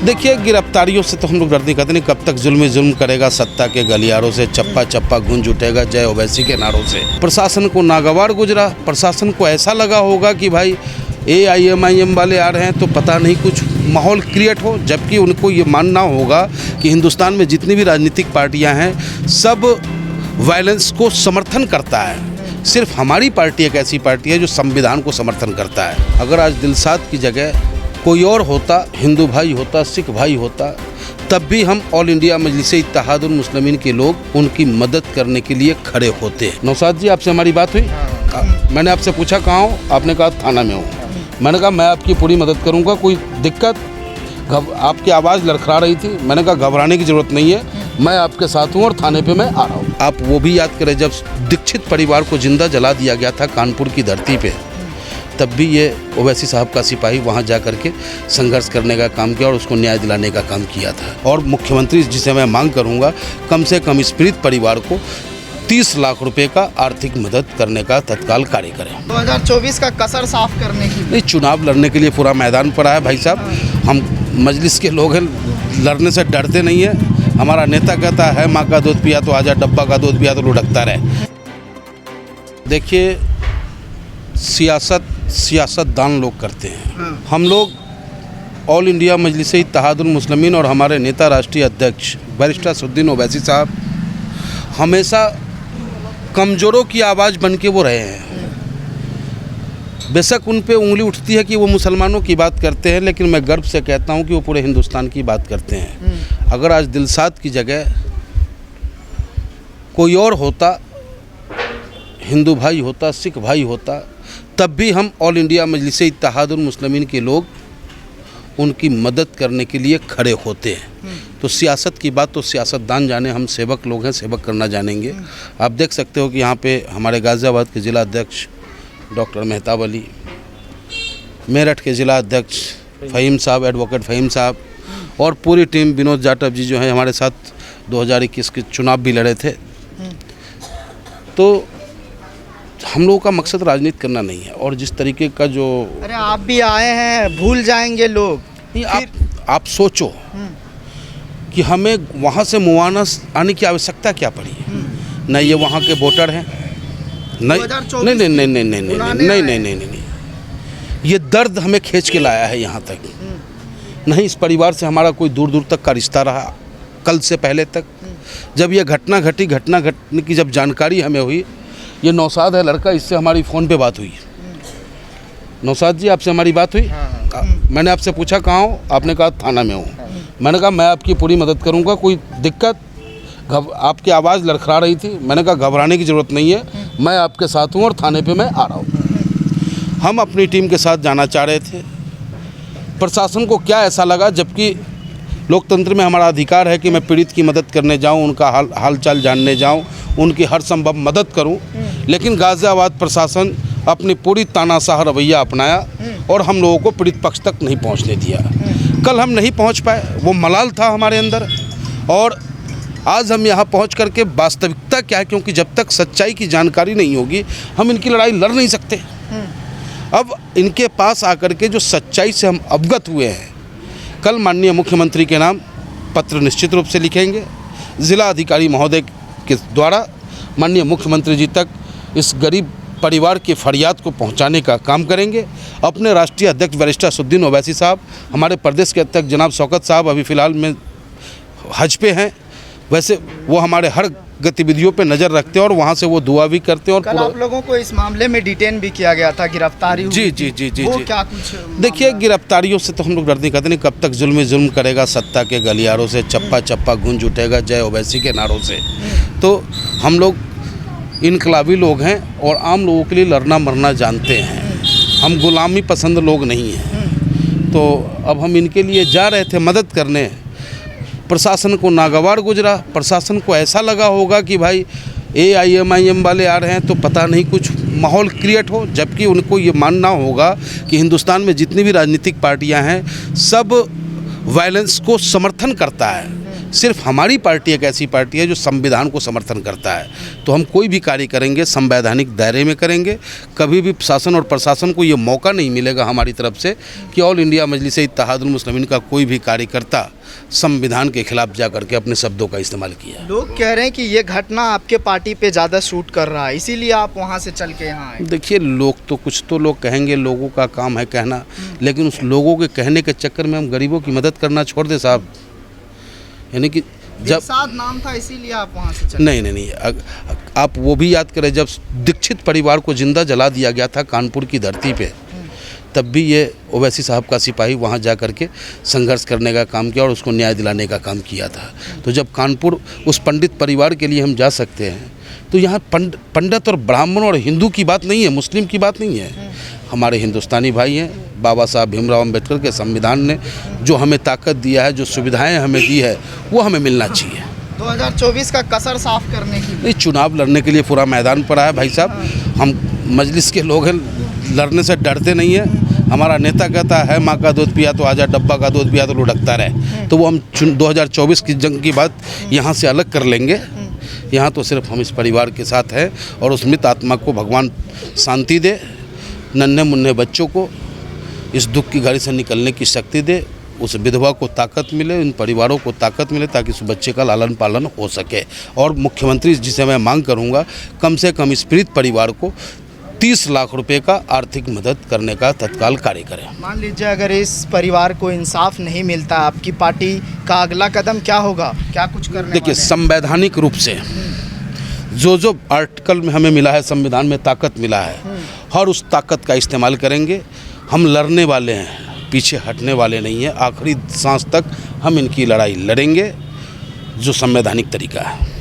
देखिए, गिरफ्तारियों से तो हम लोग डरते कहते नहीं, कब तक जुल्म करेगा सत्ता के गलियारों से, चप्पा चप्पा गूंज उठेगा जय ओवैसी के नारों से। प्रशासन को नागवार गुजरा, प्रशासन को ऐसा लगा होगा कि भाई AIMIM वाले आ रहे हैं तो पता नहीं कुछ माहौल क्रिएट हो, जबकि उनको ये मानना होगा कि हिंदुस्तान में जितनी भी राजनीतिक पार्टियां हैं सब वायलेंस को समर्थन करता है। सिर्फ हमारी पार्टी एक ऐसी पार्टी है जो संविधान को समर्थन करता है। अगर आज दिलशाद की जगह कोई और होता, हिंदू भाई होता, सिख भाई होता, तब भी हम ऑल इंडिया मजलिस-ए-इत्तेहादुल मुस्लिमीन के लोग उनकी मदद करने के लिए खड़े होते हैं। नौशाद जी, आपसे हमारी बात हुई? मैंने आपसे पूछा कहाँ हो, आपने कहा थाना में हूँ। मैंने कहा मैं आपकी पूरी मदद करूँगा, कोई दिक्कत? आपकी आवाज़ लड़खड़ा रही थी, मैंने कहा घबराने की ज़रूरत नहीं है, मैं आपके साथ हूँ और थाने पे मैं आ रहा हूँ। आप वो भी याद करें, जब दीक्षित परिवार को जिंदा जला दिया गया था कानपुर की धरती पे, तब भी ये ओवैसी साहब का सिपाही वहाँ जा कर के संघर्ष करने का काम किया और उसको न्याय दिलाने का काम किया था। और मुख्यमंत्री जिसे मैं मांग करूँगा, कम से कम इस पीड़ित परिवार को 30 लाख रुपए का आर्थिक मदद करने का तत्काल कार्य करें। 2024 का कसर साफ करने की नहीं, चुनाव लड़ने के लिए पूरा मैदान पड़ा है भाई साहब। हम मजलिस के लोग हैं, लड़ने से डरते नहीं है। हमारा नेता कहता है माँ का दूध पिया तो आजा, डब्बा का दूध पिया तो लुढ़कता रहे। देखिए, सियासतदान लोग करते हैं। हम लोग ऑल इंडिया मजलिस-ए-इत्तेहादुल मुस्लिमीन और हमारे नेता राष्ट्रीय अध्यक्ष बैरिस्टर असदुद्दीन ओवैसी साहब हमेशा कमज़ोरों की आवाज़ बन के वो रहे हैं। बेशक उन पे उंगली उठती है कि वो मुसलमानों की बात करते हैं, लेकिन मैं गर्व से कहता हूँ कि वो पूरे हिंदुस्तान की बात करते हैं। अगर आज दिलशाद की जगह कोई और होता, हिंदू भाई होता, सिख भाई होता, तब भी हम ऑल इंडिया मजलिस-ए-इत्तेहादुल मुस्लिमीन के लोग उनकी मदद करने के लिए खड़े होते हैं। तो सियासत की बात तो सियासतदान जाने, हम सेवक लोग हैं, सेवक करना जानेंगे। आप देख सकते हो कि यहाँ पे हमारे गाज़ियाबाद के ज़िला अध्यक्ष डॉक्टर मेहताब अली, मेरठ के ज़िला अध्यक्ष फ़हीम साहब, एडवोकेट फ़हीम साहब, और पूरी टीम, विनोद जाटव जी जो हैं हमारे साथ 2021 के चुनाव भी लड़े थे। तो हम लोगों का मकसद राजनीति करना नहीं है। और जिस तरीके का जो, अरे आप भी आए हैं, भूल जाएंगे लोग। नहीं, आप सोचो कि हमें वहाँ से मुआना आने की आवश्यकता क्या पड़ी है? न ये वहाँ के वोटर हैं, नहीं, ये दर्द हमें खींच के लाया है यहाँ तक। नहीं, इस परिवार से हमारा कोई दूर दूर तक का रिश्ता रहा। कल से पहले तक जब ये घटना घटने की जब जानकारी हमें हुई, ये नौशाद है लड़का, इससे हमारी फ़ोन पे बात हुई। नौशाद जी, आपसे हमारी बात हुई? मैंने आपसे पूछा कहाँ हो, आपने कहा थाना में हूँ। मैंने कहा मैं आपकी पूरी मदद करूँगा, कोई दिक्कत? आपकी आवाज़ लड़खड़ा रही थी, मैंने कहा घबराने की ज़रूरत नहीं है, मैं आपके साथ हूँ और थाने पे मैं आ रहा हूँ। हम अपनी टीम के साथ जाना चाह रहे थे। प्रशासन को क्या ऐसा लगा, जबकि लोकतंत्र में हमारा अधिकार है कि मैं पीड़ित की मदद करने जाऊं, उनका हाल चाल जानने जाऊं, उनकी हर संभव मदद करूं, लेकिन गाज़ियाबाद प्रशासन अपनी पूरी तानाशाह रवैया अपनाया और हम लोगों को पीड़ित पक्ष तक नहीं पहुंचने दिया। कल हम नहीं पहुंच पाए, वो मलाल था हमारे अंदर, और आज हम यहाँ पहुँच करके वास्तविकता क्या है, क्योंकि जब तक सच्चाई की जानकारी नहीं होगी हम इनकी लड़ाई लड़ नहीं सकते। अब इनके पास आकर के जो सच्चाई से हम अवगत हुए हैं, कल माननीय मुख्यमंत्री के नाम पत्र निश्चित रूप से लिखेंगे। ज़िला अधिकारी महोदय के द्वारा माननीय मुख्यमंत्री जी तक इस गरीब परिवार की फरियाद को पहुंचाने का काम करेंगे। अपने राष्ट्रीय अध्यक्ष बैरिस्टर असदुद्दीन ओवैसी साहब, हमारे प्रदेश के अध्यक्ष जनाब शौकत साहब अभी फ़िलहाल में हज पे हैं, वैसे वो हमारे हर गतिविधियों पे नज़र रखते हैं और वहाँ से वो दुआ भी करते हैं। और कल आप लोगों को इस मामले में डिटेन भी किया गया था, गिरफ्तारी हुई जी। क्या कुछ? देखिए, गिरफ्तारियों से तो हम लोग डरते कहते नहीं, कब तक जुल्म करेगा सत्ता के गलियारों से, चप्पा चप्पा गूंज उठेगा जय ओवैसी के नारों से। तो हम लोग इनकलाबी लोग हैं और आम लोगों के लिए लड़ना मरना जानते हैं। हम गुलामी पसंद लोग नहीं हैं। तो अब हम इनके लिए जा रहे थे मदद करने। प्रशासन को नागवार गुजरा, प्रशासन को ऐसा लगा होगा कि भाई AIMIM वाले आ रहे हैं तो पता नहीं कुछ माहौल क्रिएट हो, जबकि उनको ये मानना होगा कि हिंदुस्तान में जितनी भी राजनीतिक पार्टियां हैं सब वायलेंस को समर्थन करता है। सिर्फ हमारी पार्टी एक ऐसी पार्टी है जो संविधान को समर्थन करता है। तो हम कोई भी कार्य करेंगे संवैधानिक दायरे में करेंगे। कभी भी शासन और प्रशासन को ये मौका नहीं मिलेगा हमारी तरफ से कि ऑल इंडिया मजलिस इत्तेहादुल मुस्लिमीन का कोई भी कार्यकर्ता संविधान के खिलाफ जा करके अपने शब्दों का इस्तेमाल किया। लोग कह रहे हैं कि ये घटना आपके पार्टी पे ज़्यादा शूट कर रहा है, इसीलिए आप वहाँ से चल के यहाँ आए। देखिए, लोग तो कुछ तो लोग कहेंगे, लोगों का काम है कहना, लेकिन उस लोगों के कहने के चक्कर में हम गरीबों की मदद करना छोड़ दें साहब। यानी कि जब साथ नाम था इसीलिए आप वहाँ से चले। नहीं, आप वो भी याद करें जब दीक्षित परिवार को जिंदा जला दिया गया था कानपुर की धरती पे, तब भी ये ओवैसी साहब का सिपाही वहाँ जा कर के संघर्ष करने का काम किया और उसको न्याय दिलाने का काम किया था। तो जब कानपुर उस पंडित परिवार के लिए हम जा सकते हैं, तो यहाँ पंडित और ब्राह्मण और हिंदू की बात नहीं है, मुस्लिम की बात नहीं है। हमारे हिंदुस्तानी भाई हैं। बाबा साहब भीमराव अम्बेडकर के संविधान ने जो हमें ताकत दिया है, जो सुविधाएं हमें दी है, वो हमें मिलना चाहिए। 2024 का कसर साफ करने की नहीं, चुनाव लड़ने के लिए पूरा मैदान पड़ा है भाई साहब। हम मजलिस के लोग हैं, लड़ने से डरते नहीं हैं। हमारा नेता कहता है माँ का दूध पिया तो आजा, डब्बा का दूध पिया तो लुढ़कता रहे। तो वो हम 2024 की जंग की बात यहाँ से अलग कर लेंगे। यहाँ तो सिर्फ हम इस परिवार के साथ हैं और उस मृत आत्मा को भगवान शांति दे, नन्हे मुन्ने बच्चों को इस दुख की घड़ी से निकलने की शक्ति दे, उस विधवा को ताकत मिले, इन परिवारों को ताकत मिले ताकि उस बच्चे का लालन पालन हो सके। और मुख्यमंत्री जिसे मैं मांग करूंगा, कम से कम इस पीड़ित परिवार को 30 लाख रुपए का आर्थिक मदद करने का तत्काल कार्य करें। मान लीजिए अगर इस परिवार को इंसाफ नहीं मिलता, आपकी पार्टी का अगला कदम क्या होगा, क्या कुछ करने देखिए, वाले हैं? संवैधानिक रूप से जो आर्टिकल में हमें मिला है, संविधान में ताकत मिला है, हर उस ताकत का इस्तेमाल करेंगे। हम लड़ने वाले हैं, पीछे हटने वाले नहीं हैं। आखिरी सांस तक हम इनकी लड़ाई लड़ेंगे, जो संवैधानिक तरीका है।